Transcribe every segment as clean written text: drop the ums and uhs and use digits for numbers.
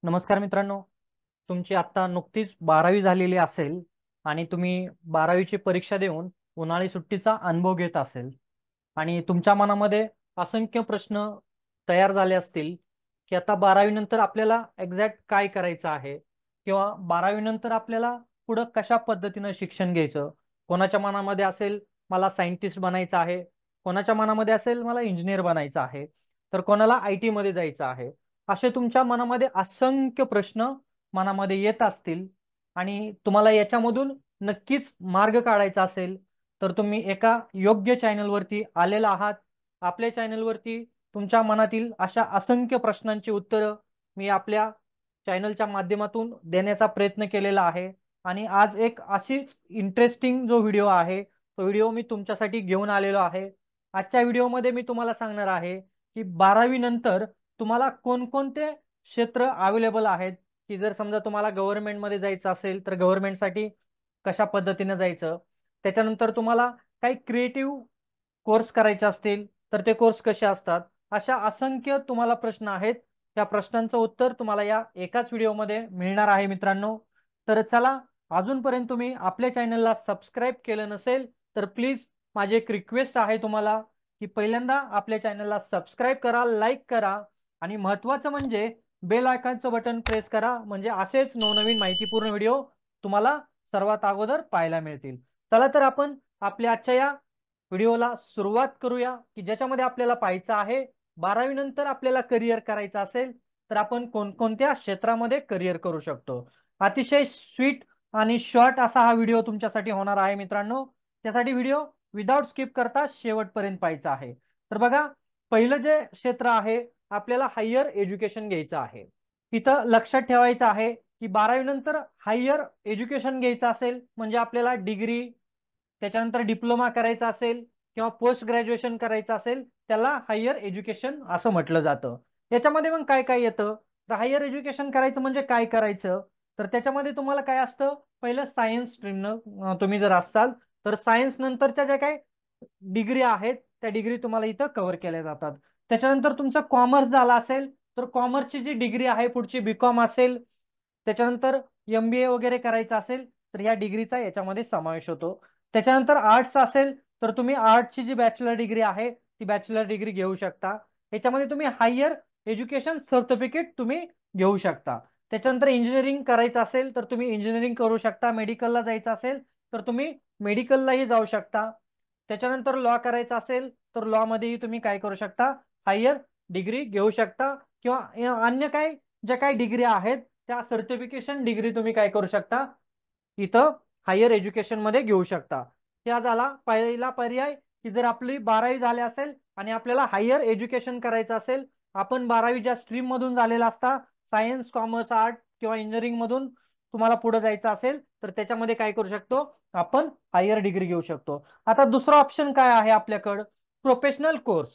नमस्कार मित्रांनो. तुमची आत्ता नुकतीच 12वी झालेली असेल आणि तुम्ही 12वीची परीक्षा देऊन उन्हाळी सुट्टीचा अनुभव घेत असेल आणि तुमच्या मनामध्ये असंख्य प्रश्न तयार झाले असतील की आता 12वी नंतर आपल्याला एक्झॅक्ट काय करायचं आहे किंवा 12वी नंतर आपल्याला पुढं कशा पद्धतीनं शिक्षण घ्यायचं. कोणाच्या मनामध्ये असेल मला सायंटिस्ट बनायचं आहे, कोणाच्या मनामध्ये असेल मला इंजिनियर बनायचं आहे, तर कोणाला IT मध्ये जायचं आहे. असे तुमच्या मनामध्ये असंख्य प्रश्न मनामध्ये येत असतील आणि तुम्हाला याच्यामधून नक्कीच मार्ग काढायचा असेल तर तुम्ही एका योग्य चॅनलवरती आलेला आहात. आपल्या चॅनलवरती तुमच्या मनातील अशा असंख्य प्रश्नांची उत्तरं मी आपल्या चॅनलच्या माध्यमातून देण्याचा प्रयत्न केलेला आहे आणि आज एक अशीच इंटरेस्टिंग जो व्हिडिओ आहे तो व्हिडिओ मी तुमच्यासाठी घेऊन आलेलो आहे. आजच्या व्हिडिओमध्ये मी तुम्हाला सांगणार आहे की 12वी नंतर तुम्हाला कोणकोणते क्षेत्र अवेलेबल आहेत, की जर समजा तुम्हाला गव्हर्नमेंटमध्ये जायचं असेल तर गव्हर्नमेंटसाठी कशा पद्धतीने जायचं. त्याच्यानंतर तुम्हाला काही क्रिएटिव्ह कोर्स करायचे असतील तर ते कोर्स कसे असतात. अशा असंख्य तुम्हाला प्रश्न आहेत. त्या प्रश्नांचं उत्तर तुम्हाला या एकाच व्हिडिओमध्ये मिळणार आहे मित्रांनो. तर चला, अजूनपर्यंत तुम्ही आपल्या चॅनलला सबस्क्राईब केलं नसेल तर प्लीज माझी एक रिक्वेस्ट आहे तुम्हाला की पहिल्यांदा आपल्या चॅनलला सबस्क्राईब करा, लाईक करा आणि महत्त्वाचं म्हणजे बेल आयकॉनचं बटन प्रेस करा, म्हणजे असेच नवनवीन माहितीपूर्ण व्हिडिओ तुम्हाला सर्वात अगोदर पाहायला मिळतील. चला तर आपण आपल्या आजच्या या व्हिडिओला सुरुवात करूया की ज्याच्यामध्ये आपल्याला पाहायचं आहे 12वी नंतर आपल्याला करिअर करायचं असेल तर आपण कोणकोणत्या क्षेत्रामध्ये करिअर करू शकतो. अतिशय स्वीट आणि शॉर्ट असा हा व्हिडिओ तुमच्यासाठी होणार आहे मित्रांनो. त्यासाठी व्हिडिओ विदाउट स्किप करता शेवटपर्यंत पाहायचा आहे. तर बघा, पहिलं जे क्षेत्र आहे आपल्याला हायर एज्युकेशन घ्यायचं आहे. इथं लक्षात ठेवायचं आहे की 12वी नंतर हायर एज्युकेशन घ्यायचं असेल म्हणजे आपल्याला डिग्री, त्याच्यानंतर डिप्लोमा करायचा असेल किंवा पोस्ट ग्रॅज्युएशन करायचं असेल त्याला हायर एज्युकेशन असं म्हटलं जातं. याच्यामध्ये मग काय काय येतं, तर हायर एज्युकेशन करायचं म्हणजे काय करायचं, तर त्याच्यामध्ये तुम्हाला काय असतं, पहिलं सायन्स स्ट्रीमनं तुम्ही जर असाल तर सायन्स नंतरच्या ज्या काही डिग्री आहेत त्या डिग्री तुम्हाला इथं कव्हर केल्या जातात. त्याच्यानंतर तुमचं कॉमर्स झाला असेल तर कॉमर्सची जी डिग्री आहे पुढची BCom असेल, त्याच्यानंतर MBA वगैरे करायचं असेल तर ह्या डिग्रीचा याच्यामध्ये समावेश होतो. त्याच्यानंतर आर्ट्स असेल तर तुम्ही आर्ट्सची जी बॅचलर डिग्री आहे ती बॅचलर डिग्री घेऊ शकता. याच्यामध्ये तुम्ही हायर एज्युकेशन सर्टिफिकेट तुम्ही घेऊ शकता. त्याच्यानंतर इंजिनिअरिंग करायचं असेल तर तुम्ही इंजिनिअरिंग करू शकता. मेडिकलला जायचं असेल तर तुम्ही मेडिकललाही जाऊ शकता. त्याच्यानंतर लॉ करायचा असेल तर लॉ मध्येही तुम्ही काय करू शकता, हायर डिग्री घेऊ शकता किंवा अन्य काही ज्या काही डिग्री आहेत त्या सर्टिफिकेशन डिग्री तुम्ही काय करू शकता, इथं हायर एज्युकेशन मध्ये घेऊ शकता. त्या झाला पहिला पर्याय की जर आपली 12वी झाली असेल आणि आपल्याला हायर एज्युकेशन करायचं असेल, आपण 12वी ज्या स्ट्रीम मधून झालेला असता, सायन्स, कॉमर्स, आर्ट किंवा इंजिनिअरिंग मधून तुम्हाला पुढे जायचं असेल तर त्याच्यामध्ये काय करू शकतो, आपण हायर डिग्री घेऊ शकतो. आता दुसरा ऑप्शन काय आहे आपल्याकडं, प्रोफेशनल कोर्स.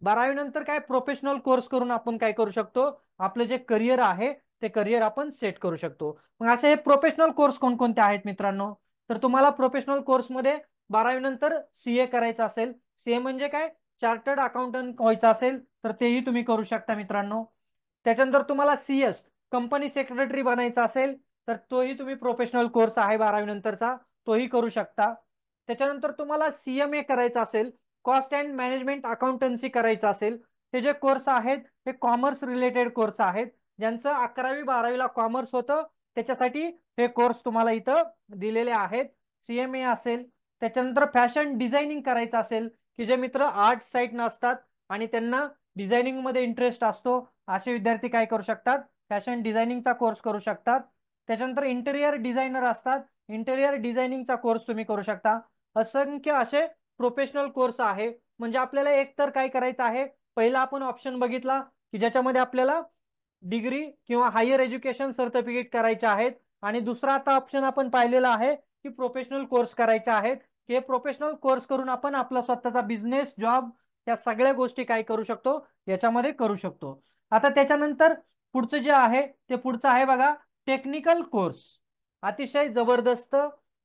12वी नंतर काय प्रोफेशनल कोर्स करून आपण काय करू शकतो, आपलं जे करिअर आहे ते करिअर आपण सेट करू शकतो. मग असे हे प्रोफेशनल कोर्स कोणकोणते आहेत मित्रांनो, तर तुम्हाला प्रोफेशनल कोर्समध्ये 12वी नंतर CA करायचं असेल, CA म्हणजे काय, चार्टर्ड अकाउंटंट व्हायचं असेल तर तेही तुम्ही करू शकता मित्रांनो. त्याच्यानंतर तुम्हाला CS कंपनी सेक्रेटरी बनायचं असेल तर तोही तुम्ही प्रोफेशनल कोर्स आहे 12वी नंतरचा, तोही करू शकता. त्याच्यानंतर तुम्हाला CMA करायचं असेल, कॉस्ट अँड मॅनेजमेंट अकाउंटन्सी करायचं असेल, हे जे कोर्स आहेत हे कॉमर्स रिलेटेड कोर्स आहेत. ज्यांचं 11वी 12वीला कॉमर्स होतं त्याच्यासाठी हे कोर्स तुम्हाला इथं दिलेले आहेत. CMA असेल. त्याच्यानंतर फॅशन डिझायनिंग करायचं असेल, की जे मित्र आर्ट साईड नसतात आणि त्यांना डिझायनिंग मध्ये इंटरेस्ट असतो असे विद्यार्थी काय करू शकतात, फॅशन डिझायनिंगचा कोर्स करू शकतात. त्याच्यानंतर इंटेरियर डिझायनर असतात, इंटेरियर डिझायनिंगचा कोर्स तुम्ही करू शकता. असंख्य असे प्रोफेशनल कोर्स आहे. म्हणजे आपल्याला एक तर काय करायचं आहे, पहिला आपण ऑप्शन बघितला की ज्याच्यामध्ये आपल्याला डिग्री किंवा हायर एज्युकेशन सर्टिफिकेट करायचे आहेत आणि दुसरा आता ऑप्शन आपण पाहिलेला आहे की प्रोफेशनल कोर्स करायचे आहेत. हे प्रोफेशनल कोर्स करून आपण आपला स्वतःचा बिझनेस, जॉब या सगळ्या गोष्टी काय करू शकतो, याच्यामध्ये करू शकतो. आता त्याच्यानंतर पुढचं जे आहे ते पुढचं आहे बघा, टेक्निकल कोर्स. अतिशय जबरदस्त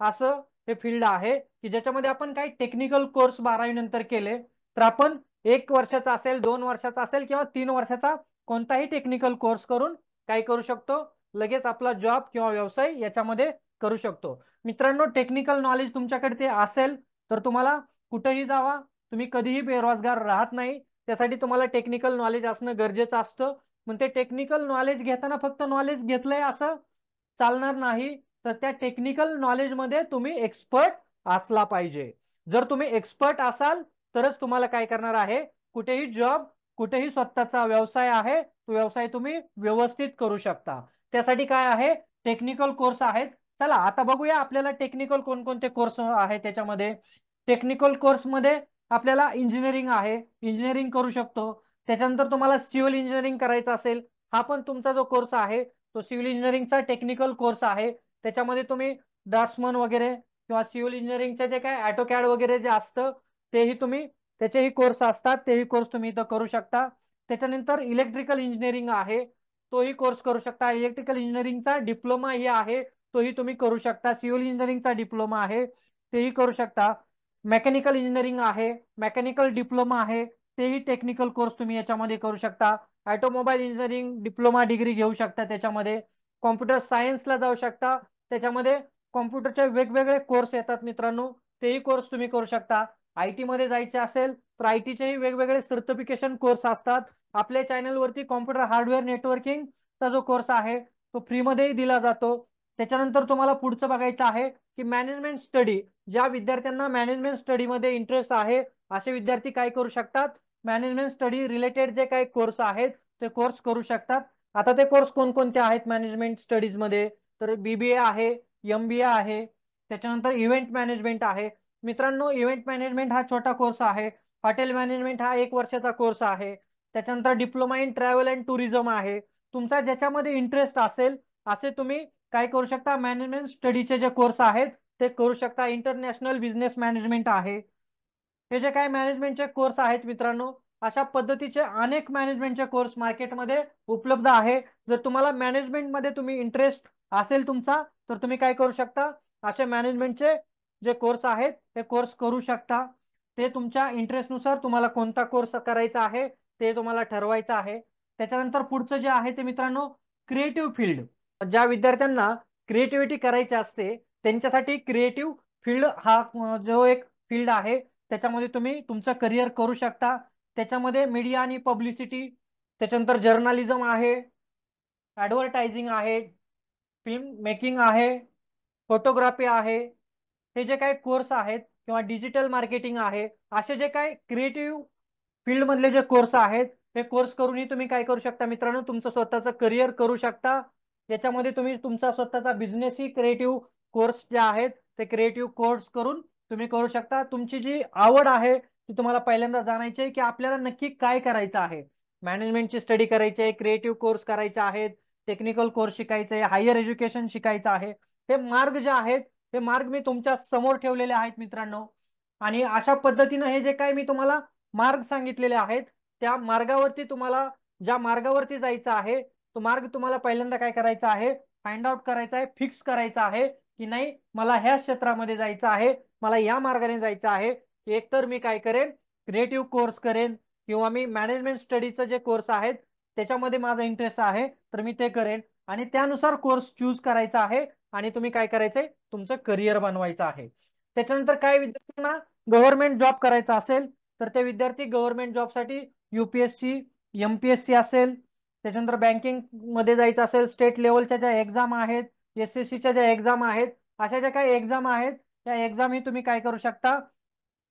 असं हे फील्ड आहे की ज्याच्यामध्ये आपण काही टेक्निकल कोर्स 12वी नंतर केले तर आपण 1 वर्षाचा असेल, 2 वर्षाचा असेल किंवा 3 वर्षाचा कोणताही टेक्निकल कोर्स करून काय करू शकतो, लगेच आपला जॉब किंवा व्यवसाय याच्यामध्ये करू शकतो. मित्रांनो, टेक्निकल नॉलेज तुमच्याकडे ते असेल तर तुम्हाला कुठेही जावा, तुम्ही कधीही बेरोजगार राहत नाही. त्यासाठी तुम्हाला टेक्निकल नॉलेज असणं गरजेचं असतं. पण ते टेक्निकल नॉलेज घेताना फक्त नॉलेज घेतलंय असं चालणार नाही, तर त्या टेक्निकल नॉलेजमध्ये तुम्ही एक्सपर्ट असला पाहिजे. जर तुम्ही एक्सपर्ट असाल तरच तुम्हाला काय करणार आहे, कुठेही जॉब, कुठेही स्वतःचा व्यवसाय आहे, तो व्यवसाय तुम्ही व्यवस्थित करू शकता. त्यासाठी काय आहे, टेक्निकल कोर्स आहेत. चला आता बघूया आपल्याला टेक्निकल कोणकोणते कोर्स आहेत. त्याच्यामध्ये टेक्निकल कोर्समध्ये आपल्याला इंजिनिअरिंग आहे, इंजिनिअरिंग करू शकतो. त्याच्यानंतर तुम्हाला सिव्हिल इंजिनिअरिंग करायचं असेल, हा पण तुमचा जो कोर्स आहे तो सिव्हिल इंजिनिअरिंगचा टेक्निकल कोर्स आहे. त्याच्यामध्ये तुम्ही ड्राफ्ट्समन वगैरे किंवा सिव्हिल इंजिनिअरिंगचे जे काय ऑटोकॅड वगैरे जे असतं तेही तुम्ही, त्याचेही कोर्स असतात, तेही कोर्स तुम्ही इथं करू शकता. त्याच्यानंतर इलेक्ट्रिकल इंजिनिअरिंग आहे, तोही कोर्स करू शकता. इलेक्ट्रिकल इंजिनिअरिंगचा डिप्लोमा ही आहे, तोही तुम्ही करू शकता. सिव्हिल इंजिनिअरिंगचा डिप्लोमा आहे, तेही करू शकता. मेकॅनिकल इंजिनिअरिंग आहे, मेकॅनिकल डिप्लोमा आहे, तेही टेक्निकल कोर्स तुम्ही याच्यामध्ये करू शकता. ऑटोमोबाईल इंजिनिअरिंग डिप्लोमा डिग्री घेऊ शकता. त्याच्यामध्ये कॉम्प्युटर सायन्सला जाऊ शकता, त्याच्यामध्ये कॉम्प्युटरचे वेगवेगळे कोर्स येतात मित्रांनो, तेही कोर्स तुम्ही करू शकता. आयटी मध्ये जायचे असेल तर आयटीचेही वेगवेगळे सर्टिफिकेशन कोर्स असतात. आपल्या चॅनलवरती कॉम्प्युटर हार्डवेअर नेटवर्किंगचा जो कोर्स आहे तो फ्रीमध्येही दिला जातो. त्याच्यानंतर तुम्हाला पुढचं बघायचं आहे की मॅनेजमेंट स्टडी. ज्या विद्यार्थ्यांना मॅनेजमेंट स्टडीमध्ये इंटरेस्ट आहे असे विद्यार्थी काय करू शकतात, मॅनेजमेंट स्टडी रिलेटेड जे काही कोर्स आहेत ते कोर्स करू शकतात. आता ते कोर्स कोणकोणते आहेत मॅनेजमेंट स्टडीज मध्ये, तर बीबीए आहे, एमबीए आहे, त्याच्यानंतर इव्हेंट मॅनेजमेंट आहे. मित्रांनो, इव्हेंट मॅनेजमेंट हा छोटा कोर्स आहे. हॉटेल मॅनेजमेंट हा 1 वर्षाचा कोर्स आहे. त्याच्यानंतर diploma in travel and tourism आहे. तुमचा ज्याच्यामध्ये इंटरेस्ट असेल असे तुम्ही काय करू शकता, मॅनेजमेंट स्टडीचे जे कोर्स आहेत ते करू शकता. इंटरनॅशनल बिझनेस मॅनेजमेंट आहे. हे जे काही मॅनेजमेंटचे कोर्स आहेत मित्रांनो, अशा पद्धतीचे अनेक मॅनेजमेंटचे कोर्स मार्केटमध्ये उपलब्ध आहे. जर तुम्हाला मॅनेजमेंटमध्ये तुम्ही इंटरेस्ट असेल तुमचा, तर तुम्ही काय करू शकता, असे मॅनेजमेंटचे जे कोर्स आहेत ते कोर्स करू शकता. ते तुमच्या इंटरेस्टनुसार तुम्हाला कोणता कोर्स करायचा आहे ते तुम्हाला ठरवायचं आहे. त्याच्यानंतर पुढचं जे आहे ते मित्रांनो, क्रिएटिव्ह फील्ड. ज्या विद्यार्थ्यांना क्रिएटिव्हिटी करायची असते त्यांच्यासाठी क्रिएटिव्ह फील्ड हा जो एक फील्ड आहे त्याच्यामध्ये तुम्ही तुमचं करिअर करू शकता. त्याच्यामध्ये मीडिया आणि पब्लिसिटी, त्याच्यानंतर जर्नलिझम आहे, ऍडव्हर्टायझिंग आहे, फिल्म मेकिंग आहे, फोटोग्राफी आहे. हे जे काही कोर्स आहेत किंवा डिजिटल मार्केटिंग आहे, असे जे काही क्रिएटिव्ह फील्ड मधले जे कोर्स आहेत हे कोर्स करूनही तुम्ही काय करू शकता मित्रांनो, तुमचं स्वतःचं करिअर करू शकता. याच्यामध्ये तुम्ही तुमचा स्वतःचा बिझनेसही क्रिएटिव्ह कोर्स जे आहेत ते क्रिएटिव्ह कोर्स करून तुम्ही करू शकता. तुमची जी आवड आहे ती तुम्हाला पहिल्यांदा जाणायची आहे की आपल्याला नक्की काय करायचं आहे. मॅनेजमेंटची स्टडी करायची आहे, क्रिएटिव्ह कोर्स करायचे आहेत, टेक्निकल कोर्स शिकायचे आहे, हायर एज्युकेशन शिकायचं आहे. हे मार्ग जे आहेत हे मार्ग मी तुमच्या समोर ठेवलेले आहेत मित्रांनो. आणि अशा पद्धतीनं हे जे काही मी तुम्हाला मार्ग सांगितलेले आहेत त्या मार्गावरती तुम्हाला, ज्या मार्गावरती जायचं आहे तो मार्ग तुम्हाला पहिल्यांदा काय करायचा आहे, फाइंड आउट करायचा आहे, फिक्स करायचा आहे की नाही मला ह्या क्षेत्रामध्ये जायचं आहे, मला या मार्गाने जायचं आहे. एकतर मी काय करेन, क्रिएटिव्ह कोर्स करेन, किंवा मी मॅनेजमेंट स्टडीचं जे कोर्स आहेत त्याच्यामध्ये माझा इंटरेस्ट आहे तर मी ते करेन. आणि त्यानुसार कोर्स चूज करायचा आहे आणि तुम्ही काय करायचंय, तुमचं करिअर बनवायचं आहे. त्याच्यानंतर काय विद्यार्थ्यांना गव्हर्नमेंट जॉब करायचा असेल तर ते विद्यार्थी गव्हर्नमेंट जॉबसाठी युपीएससी, एमपीएससी असेल, त्याच्यानंतर बँकिंग मध्ये जायचं असेल, स्टेट लेवलच्या ज्या एक्झाम आहेत, एसएससीच्या ज्या एक्झाम आहेत, अशा ज्या काही एक्झाम आहेत त्या एक्झाम ही तुम्ही काय करू शकता,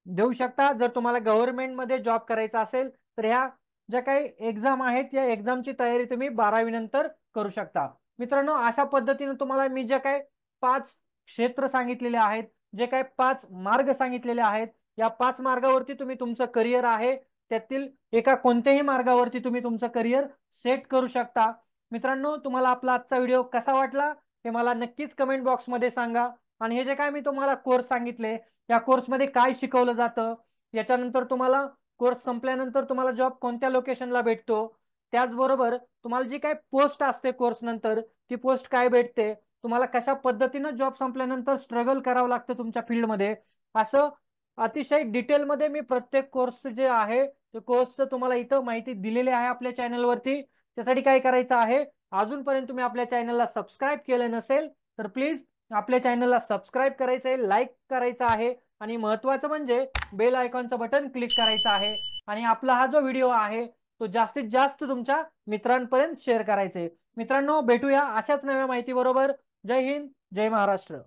देऊ शकता. जर तुम्हाला गव्हर्नमेंट मध्ये जॉब करायचा असेल तर ह्या ज्या काही एक्झाम आहेत या एक्झामची तयारी तुम्ही 12वी नंतर करू शकता. मित्रांनो, अशा पद्धतीने तुम्हाला मी जे काही 5 क्षेत्र सांगितलेले आहेत, जे काही 5 मार्ग सांगितलेले आहेत, या 5 मार्गावरती तुम्ही तुमचं करिअर आहे त्यातील एका कोणत्याही मार्गावरती तुम्ही तुमचं करिअर सेट करू शकता. मित्रांनो, तुम्हाला आपला आजचा व्हिडिओ कसा वाटला हे मला नक्कीच कमेंट बॉक्समध्ये सांगा. आणि हे जे काय मी तुम्हाला कोर्स सांगितले या कोर्समध्ये काय शिकवलं जातं, याच्यानंतर तुम्हाला कोर्स संपल्यानंतर तुम्हाला जॉब कोणत्या लोकेशनला भेटतो, त्याचबरोबर तुम्हाला जी काय पोस्ट असते कोर्स नंतर ती पोस्ट काय भेटते, तुम्हाला कशा पद्धतीनं जॉब संपल्यानंतर स्ट्रगल करावं लागतं तुमच्या फील्डमध्ये, असं अतिशय डिटेलमध्ये मी प्रत्येक कोर्स जे आहे ते कोर्सचं तुम्हाला इथं माहिती दिलेली आहे आपल्या चॅनलवरती. त्यासाठी काय करायचं आहे, अजूनपर्यंत तुम्ही आपल्या चॅनलला सबस्क्राईब केलं नसेल तर प्लीज आपल्या चॅनलला सबस्क्राईब करायचं आहे, लाईक करायचं आहे आणि महत्त्वाचं म्हणजे बेल आयकॉनचं बटन क्लिक करायचं आहे आणि आपला हा जो व्हिडिओ आहे तो जास्तीत जास्त तुमच्या मित्रांपर्यंत शेअर करायचे. मित्रांनो, भेटूया अशाच नव्या माहिती बरोबर. जय हिंद, जय महाराष्ट्र.